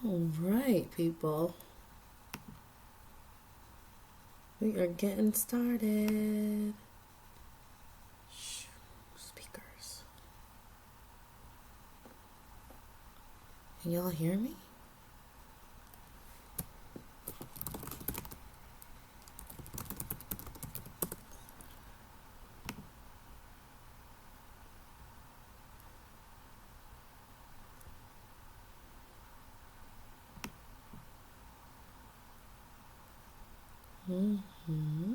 All right, people. We are getting started. Speakers. Can y'all hear me? Mm-hmm.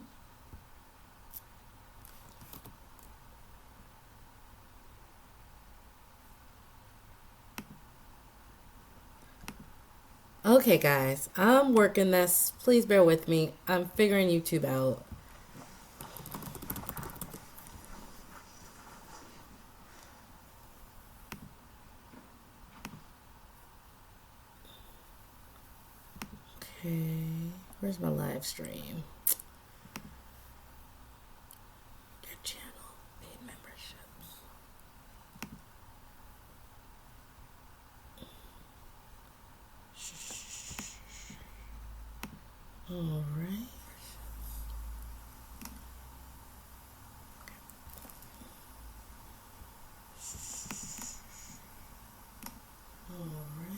Okay, guys, I'm working this. Please bear with me. I'm figuring YouTube out. Okay, where's my live stream? Your channel, paid memberships. All right. All right.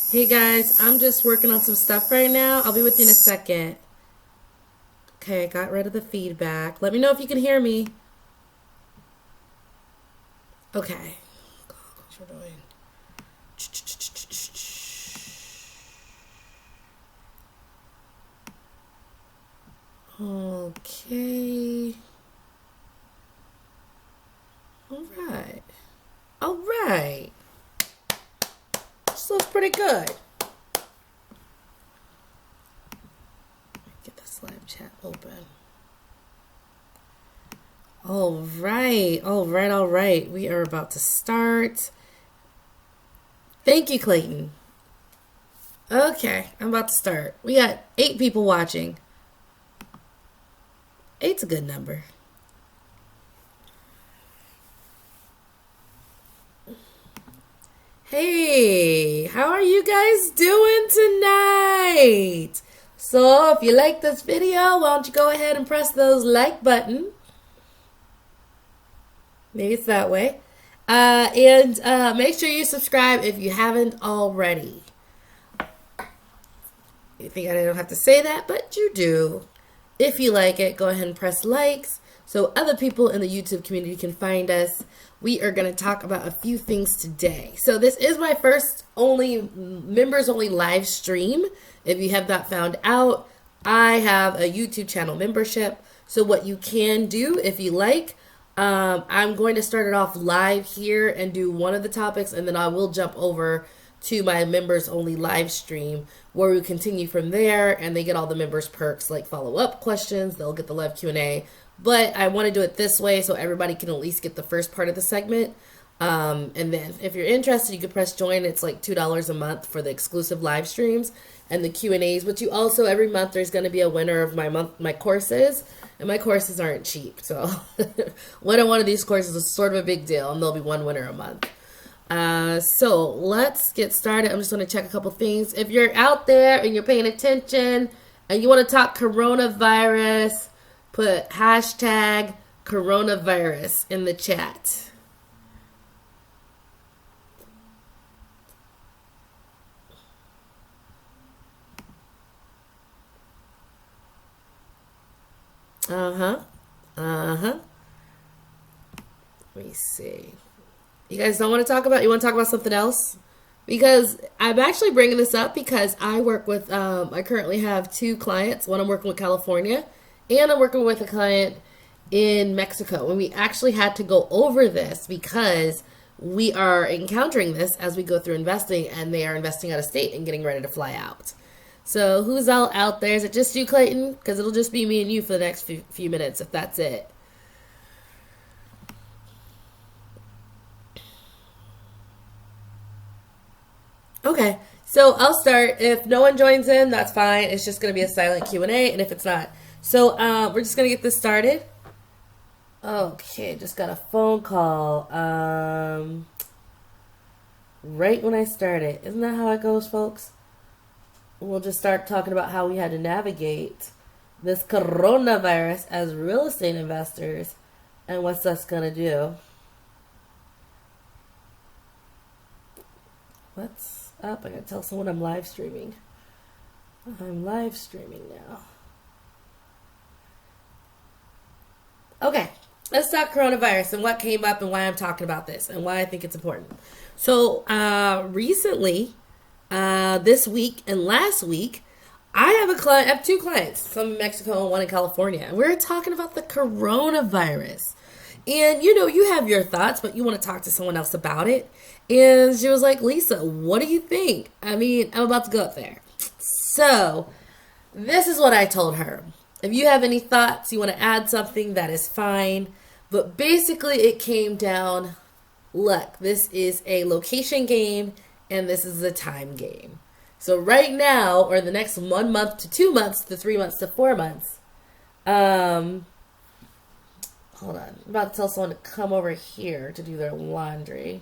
Hey guys, I'm just working on some stuff right now. I'll be with you in a second. Okay, I got rid of the feedback. Let me know if you can hear me. Okay. What we're doing. Okay. All right. All right. This looks pretty good. Get this live chat open. All right. All right. All right. We are about to start. Thank you, Clayton. Okay, I'm about to start. We got 8 people watching. 8's a good number. Hey, how are you guys doing tonight? So, if you like this video, why don't you go ahead and press those like button. Maybe it's that way. And make sure you subscribe if you haven't already. You think I don't have to say that, but you do. If you like it, go ahead and press likes so other people in the YouTube community can find us. We are going to talk about a few things today. So this is my first members only live stream. If you have not found out, I have a YouTube channel membership. So what you can do if you like, I'm going to start it off live here and do one of the topics, and then I will jump over to my members only live stream where we continue from there, and they get all the members perks like follow-up questions. They'll get the live Q&A, but I want to do it this way so everybody can at least get the first part of the segment. And then if you're interested, you can press join. It's like $2 a month for the exclusive live streams and the Q&As, but you also every month there's going to be a winner of my courses, and my courses aren't cheap, so winning one of these courses is sort of a big deal, and there'll be one winner a month. So let's get started. I'm just going to check a couple things. If you're out there and you're paying attention and you want to talk coronavirus, put hashtag coronavirus in the chat. Uh-huh. Uh-huh. Let me see. You guys don't want to talk about, you want to talk about something else? Because I'm actually bringing this up because I work with, I currently have two clients. One I'm working with California, and I'm working with a client in Mexico. And we actually had to go over this because we are encountering this as we go through investing, and they are investing out of state and getting ready to fly out. So who's all out there? Is it just you, Clayton? Because it'll just be me and you for the next few minutes, if that's it. Okay, so I'll start. If no one joins in, that's fine. It's just going to be a silent Q&A, and if it's not. So we're just going to get this started. Okay, just got a phone call right when I started. Isn't that how it goes, folks? We'll just start talking about how we had to navigate this coronavirus as real estate investors and what's that's going to do. What's up? I got to tell someone I'm live streaming. I'm live streaming now. Okay, let's talk coronavirus and what came up and why I'm talking about this and why I think it's important. So recently, this week and last week, I have two clients, some in Mexico and one in California, and we're talking about the coronavirus. And you have your thoughts, but you want to talk to someone else about it. And she was like, Lisa, what do you think? I mean, I'm about to go up there. So this is what I told her. If you have any thoughts, you want to add something, that is fine. But basically it came down, look, this is a location game and this is a time game. So right now, or the next 1 month to 2 months to 3 months to 4 months, hold on, I'm about to tell someone to come over here to do their laundry.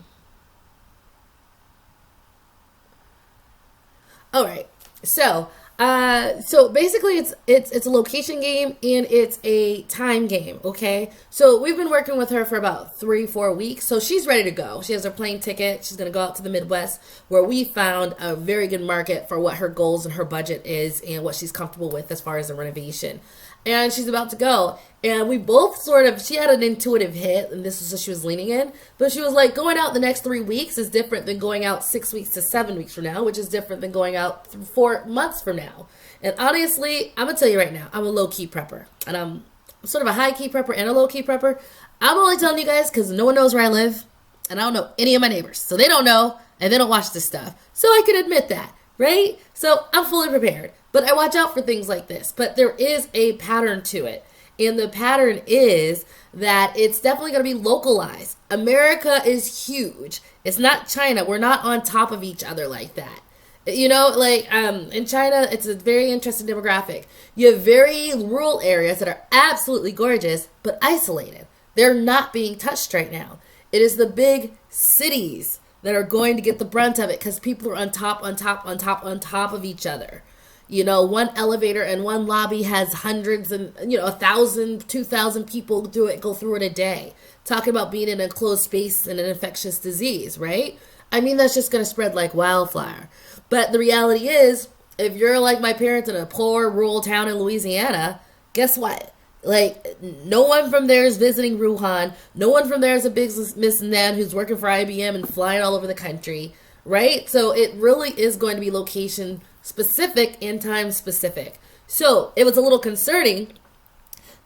All right, so basically it's a location game and it's a time game, okay? So we've been working with her for about 3-4 weeks, so she's ready to go. She has her plane ticket. She's going to go out to the Midwest, where we found a very good market for what her goals and her budget is and what she's comfortable with as far as the renovation. And she's about to go. And we both she had an intuitive hit, and this is what she was leaning in. But she was like, going out the next 3 weeks is different than going out 6 weeks to 7 weeks from now, which is different than going out 4 months from now. And honestly, I'm going to tell you right now, I'm a low-key prepper. And I'm sort of a high-key prepper and a low-key prepper. I'm only telling you guys because no one knows where I live. And I don't know any of my neighbors. So they don't know, and they don't watch this stuff. So I can admit that, right? So I'm fully prepared. But I watch out for things like this. But there is a pattern to it. And the pattern is that it's definitely going to be localized. America is huge. It's not China. We're not on top of each other like that. In China, it's a very interesting demographic. You have very rural areas that are absolutely gorgeous, but isolated. They're not being touched right now. It is the big cities that are going to get the brunt of it because people are on top of each other. One elevator and one lobby has hundreds and, 1,000, 2,000 people go through it a day. Talking about being in a closed space and an infectious disease, right? I mean, that's just going to spread like wildfire. But the reality is, if you're like my parents in a poor rural town in Louisiana, guess what? Like, no one from there is visiting Wuhan. No one from there is a businessman who's working for IBM and flying all over the country, right? So it really is going to be location specific and time specific. So it was a little concerning,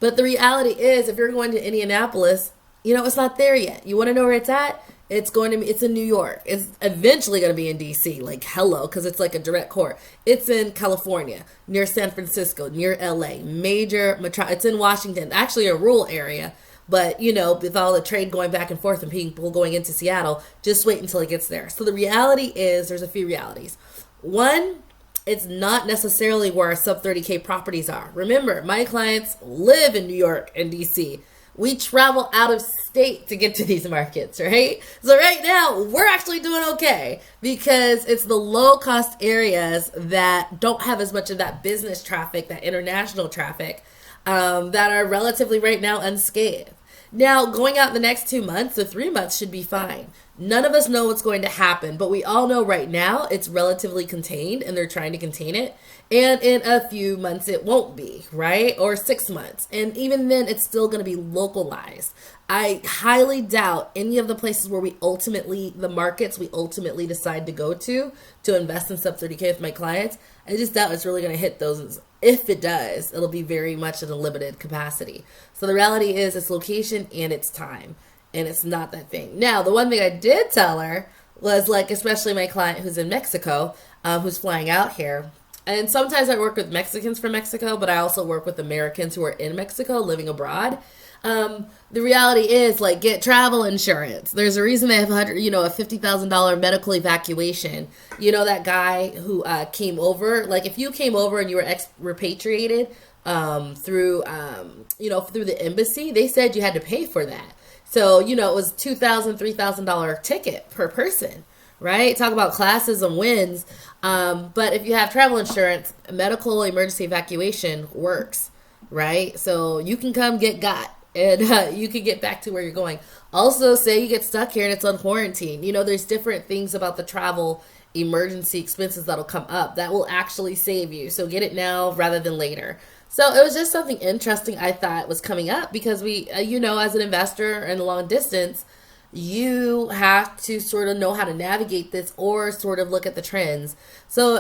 but the reality is, if you're going to Indianapolis, it's not there yet. You want to know where it's at? It's in New York. It's eventually going to be in DC, like hello, because it's like a direct core. It's in California, near San Francisco, near LA, it's in Washington, actually a rural area. But, with all the trade going back and forth and people going into Seattle, just wait until it gets there. So the reality is, there's a few realities. One, it's not necessarily where our sub 30K properties are. Remember, my clients live in New York and DC. We travel out of state to get to these markets, right? So right now, we're actually doing okay because it's the low-cost areas that don't have as much of that business traffic, that international traffic, that are relatively right now unscathed. Now, going out the next 2 months or 3 months should be fine. None of us know what's going to happen, but we all know right now it's relatively contained and they're trying to contain it. And in a few months, it won't be, right? Or 6 months. And even then, it's still going to be localized. I highly doubt any of the places where the markets we ultimately decide to go to invest in sub 30K with my clients. I just doubt it's really going to hit those. If it does, it'll be very much in a limited capacity. So the reality is it's location and it's time. And it's not that thing. Now, the one thing I did tell her was, like, especially my client who's in Mexico, who's flying out here. And sometimes I work with Mexicans from Mexico, but I also work with Americans who are in Mexico living abroad. The reality is, like, get travel insurance. There's a reason they have a $50,000 medical evacuation. You know, that guy who came over, like, if you came over and you were repatriated through the embassy, they said you had to pay for that. So, it was $2,000, $3,000 ticket per person, right? Talk about classes and wins. But if you have travel insurance, medical emergency evacuation works, right? So you can come get got and you can get back to where you're going. Also, say you get stuck here and it's on quarantine. There's different things about the travel emergency expenses that'll come up that will actually save you. So get it now rather than later. So it was just something interesting I thought was coming up because we, as an investor in the long distance, you have to sort of know how to navigate this or sort of look at the trends. So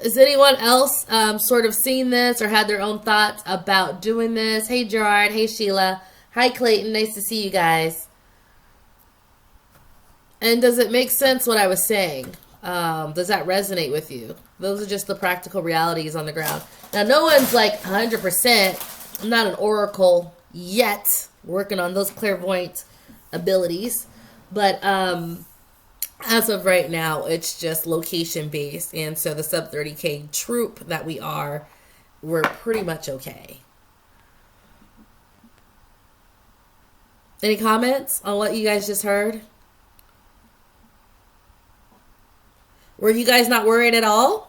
has anyone else sort of seen this or had their own thoughts about doing this? Hey, Gerard. Hey, Sheila. Hi, Clayton. Nice to see you guys. And does it make sense what I was saying? Does that resonate with you? Those are just the practical realities on the ground. Now, no one's like 100%. I'm not an oracle yet. Working on those clairvoyant abilities. But as of right now, it's just location based. And so the sub 30K troop that we're pretty much okay. Any comments on what you guys just heard? Were you guys not worried at all?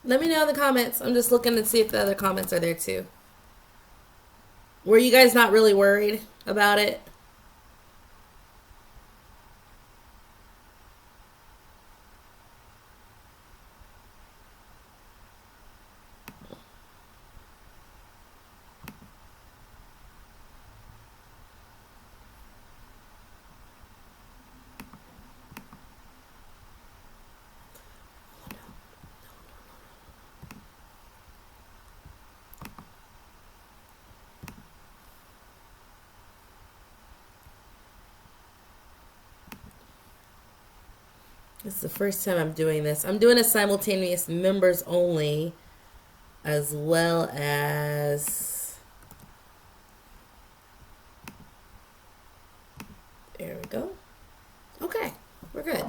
Let me know in the comments. I'm just looking to see if the other comments are there too. Were you guys not really worried about it? This is the first time I'm doing this. I'm doing a simultaneous members only as well as... There we go. Okay, we're good.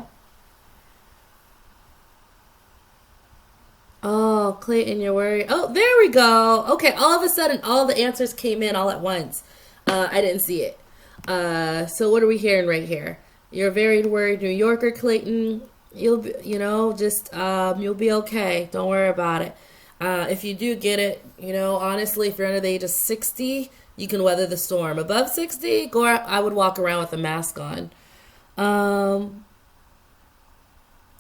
Oh, Clayton, you're worried. Oh, there we go. Okay, all of a sudden, all the answers came in all at once. I didn't see it. So what are we hearing right here? You're a very worried New Yorker, Clayton. You'll be, you'll be okay. Don't worry about it. If you do get it, honestly, if you're under the age of 60, you can weather the storm. Above 60, I would walk around with a mask on.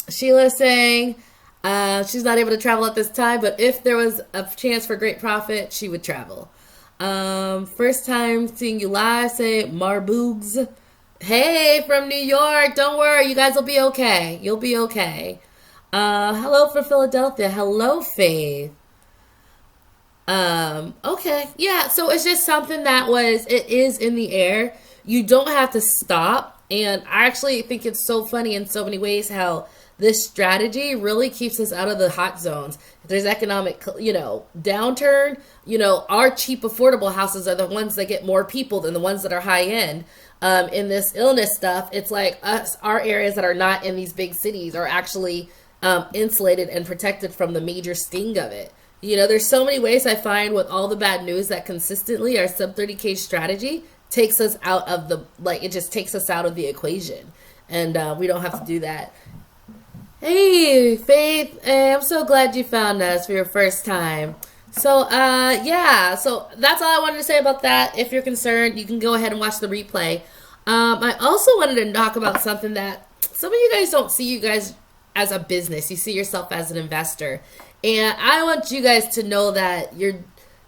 Sheila saying she's not able to travel at this time, but if there was a chance for great profit, she would travel. First time seeing you live, say Marboogs. Hey, from New York. Don't worry. You guys will be okay. You'll be okay. Hello from Philadelphia. Hello, Faith. Okay. Yeah, so it's just something it is in the air. You don't have to stop. And I actually think it's so funny in so many ways how this strategy really keeps us out of the hot zones. If there's economic, downturn, our cheap, affordable houses are the ones that get more people than the ones that are high end. In this illness stuff, it's like our areas that are not in these big cities are actually insulated and protected from the major sting of it. There's so many ways I find with all the bad news that consistently our sub 30K strategy takes us out of it just takes us out of the equation. And we don't have to do that. Hey, Faith, I'm so glad you found us for your first time. So, so that's all I wanted to say about that. If you're concerned, you can go ahead and watch the replay. I also wanted to talk about something that some of you guys don't see you guys as a business. You see yourself as an investor. And I want you guys to know that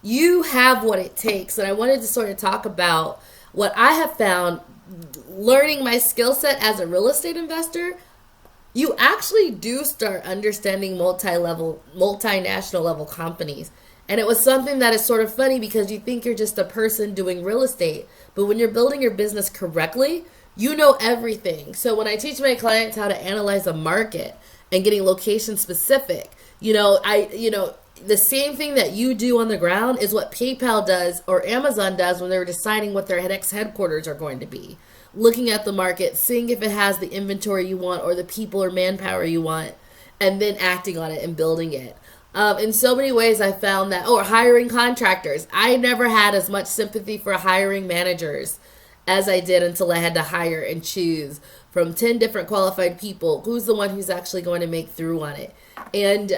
you have what it takes. And I wanted to sort of talk about what I have found learning my skill set as a real estate investor. You actually do start understanding multinational level companies. And it was something that is sort of funny because you think you're just a person doing real estate. But when you're building your business correctly, you know everything. So when I teach my clients how to analyze a market and getting location specific, the same thing that you do on the ground is what PayPal does or Amazon does when they're deciding what their next headquarters are going to be. Looking at the market, seeing if it has the inventory you want or the people or manpower you want, and then acting on it and building it. In so many ways, I found that, or hiring contractors. I never had as much sympathy for hiring managers as I did until I had to hire and choose from 10 different qualified people who's the one who's actually going to make through on it. And,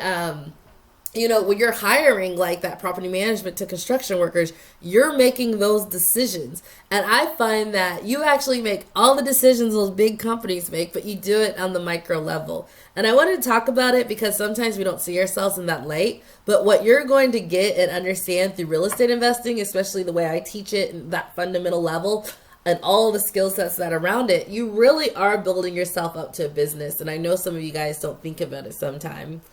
when you're hiring like that property management to construction workers, you're making those decisions. And I find that you actually make all the decisions those big companies make, but you do it on the micro level. And I wanted to talk about it because sometimes we don't see ourselves in that light. But what you're going to get and understand through real estate investing, especially the way I teach it and that fundamental level and all the skill sets that are around it, you really are building yourself up to a business. And I know some of you guys don't think about it sometimes.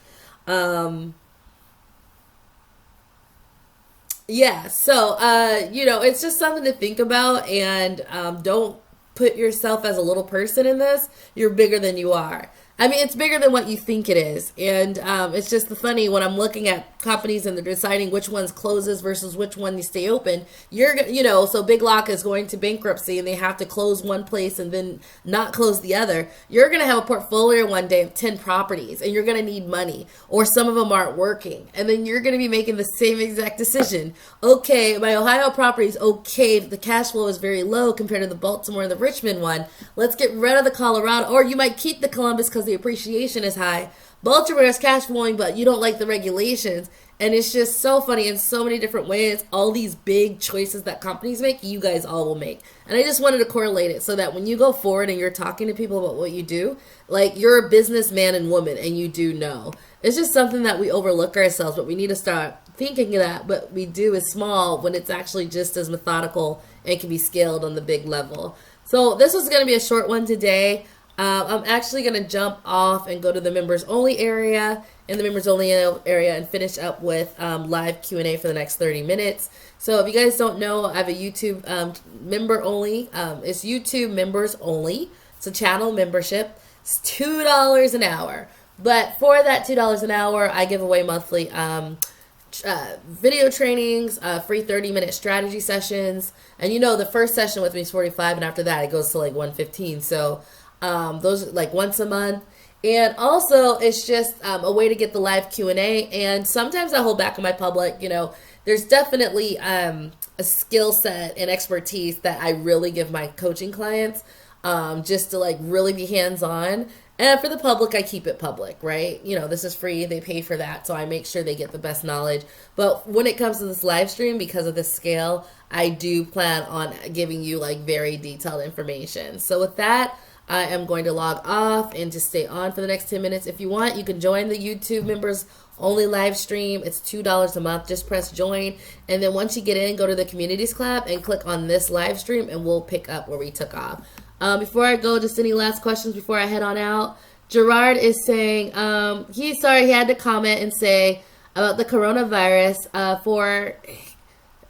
It's just something to think about, and don't put yourself as a little person in this. You're bigger than you are. I mean, it's bigger than what you think it is. And it's just the funny when I'm looking at companies and they're deciding which ones closes versus which one you stay open. So Big Lock is going to bankruptcy and they have to close one place and then not close the other. You're going to have a portfolio one day of 10 properties and you're going to need money, or some of them aren't working. And then you're going to be making the same exact decision. Okay, my Ohio property is okay. The cash flow is very low compared to the Baltimore and the Richmond one. Let's get rid of the Colorado, or you might keep the Columbus because the appreciation is high. Baltimore is cash flowing, but you don't like the regulations. And it's just so funny in so many different ways. All these big choices that companies make, you guys all will make. And I just wanted to correlate it so that when you go forward and you're talking to people about what you do, like you're a businessman and woman and you do know. It's just something that we overlook ourselves, but we need to start thinking that what we do is small when it's actually just as methodical and can be scaled on the big level. So this was going to be a short one today. I'm actually going to jump off and go to the members only area and finish up with live Q&A for the next 30 minutes. So if you guys don't know, I have a YouTube member only. It's YouTube members only. It's a channel membership. It's $2 an hour. But for that $2 an hour, I give away monthly video trainings, free 30-minute strategy sessions. And the first session with me is 45, and after that it goes to like 115. So those are like once a month. And also it's just a way to get the live Q&A. And sometimes I hold back on my public. There's definitely a skill set and expertise that I really give my coaching clients, just to like really be hands-on. And for the public, I keep it public, right? This is free. They pay for that. So I make sure they get the best knowledge. But when it comes to this live stream, because of the scale, I do plan on giving you like very detailed information. So with that, I am going to log off and just stay on for the next 10 minutes. If you want, you can join the YouTube members only live stream. It's $2 a month. Just press join. And then once you get in, go to the communities tab and click on this live stream and we'll pick up where we took off. Before I go, just any last questions before I head on out? Gerard is saying he's sorry he had to comment and say about the coronavirus. For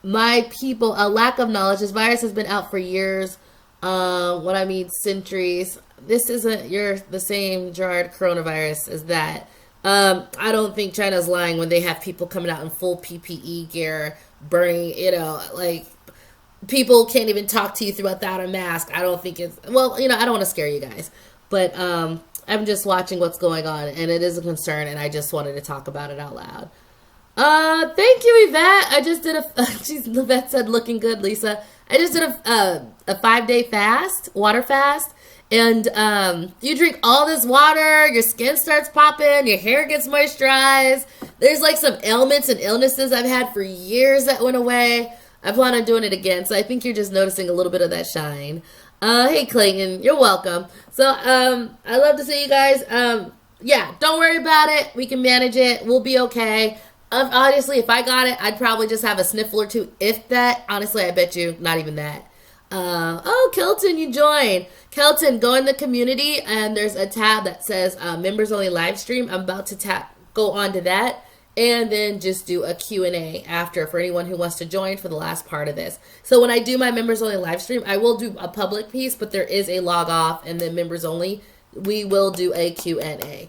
my people, a lack of knowledge. This virus has been out for years. What I mean, centuries. This isn't you're the same Gerard coronavirus as that. I don't think China's lying when they have people coming out in full PPE gear, burning, like people can't even talk to you without a mask. I don't think it's, well, I don't want to scare you guys, but I'm just watching what's going on, and it is a concern, and I just wanted to talk about it out loud. Thank you, Yvette. I just did Yvette said looking good, Lisa. I just did a 5-day fast, water fast, and you drink all this water, your skin starts popping, your hair gets moisturized. There's like some ailments and illnesses I've had for years that went away. I plan on doing it again, so I think you're just noticing a little bit of that shine. Hey Clayton, you're welcome. So I love to see you guys. Yeah, don't worry about it. We can manage it. We'll be okay. Honestly, if I got it, I'd probably just have a sniffle or two, if that. Honestly, I bet you not even that. Oh, Kelton, you joined. Kelton, go in the community, and there's a tab that says members only live stream. I'm about to go on to that, and then just do a Q&A after for anyone who wants to join for the last part of this. So when I do my members only live stream, I will do a public piece, but there is a log off, and then members only, we will do a Q&A.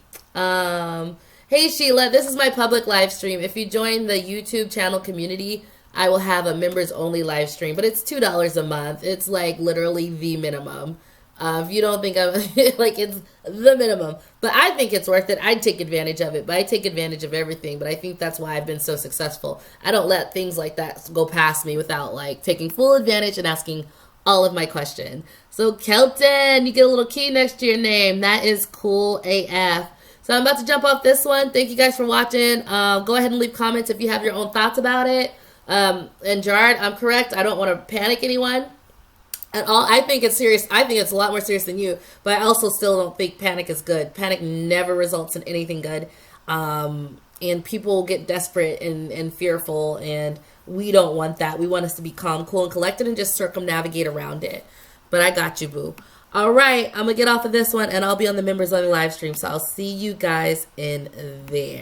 Hey Sheila, this is my public live stream. If you join the YouTube channel community, I will have a members only live stream, but it's $2 a month. It's like literally the minimum. If you don't think I'm like, it's the minimum, but I think it's worth it. I'd take advantage of it, but I take advantage of everything. But I think that's why I've been so successful. I don't let things like that go past me without like taking full advantage and asking all of my questions. So Kelton, you get a little key next to your name. That is cool AF. So I'm about to jump off this one. Thank you guys for watching. Go ahead and leave comments if you have your own thoughts about it. And Gerard, I'm correct. I don't want to panic anyone at all. I think it's serious. I think it's a lot more serious than you, but I also still don't think panic is good. Panic never results in anything good. And people get desperate and fearful, and we don't want that. We want us to be calm, cool, and collected and just circumnavigate around it. But I got you, boo. All right, I'm going to get off of this one, and I'll be on the members on the live stream, so I'll see you guys in there.